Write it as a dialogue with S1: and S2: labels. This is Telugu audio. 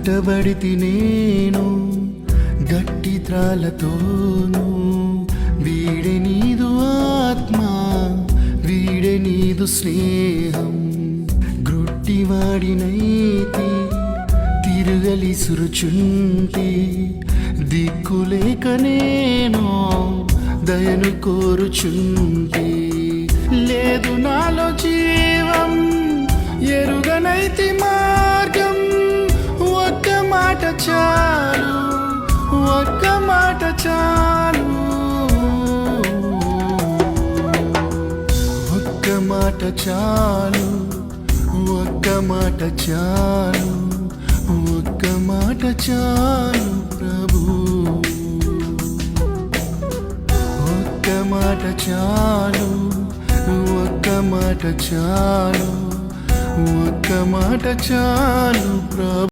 S1: కట్టబడితి నేను గట్టి త్రాళ్ళతోను, వీడే నీదు ఆత్మ, వీడే నీదు స్నేహం. గ్రుట్టివాడినైతి తిరుగలిసురుచుంటి, దిక్కులేక నేను దయను కోరుచుంటి. లేదు నాలో జీవం, ఎరుగనైతి మార్గం. ఒక్క మాట చాలు, ఒక్క మాట చాలు, ఒక్క మాట చాలు, ఒక్క మాట చాలు, ఒక్క మాట చాలు ప్రభు. ఒక్క మాట చాలు, ఒక్క మాట చాలు, ఒక్క మాట చాలు ప్రభు.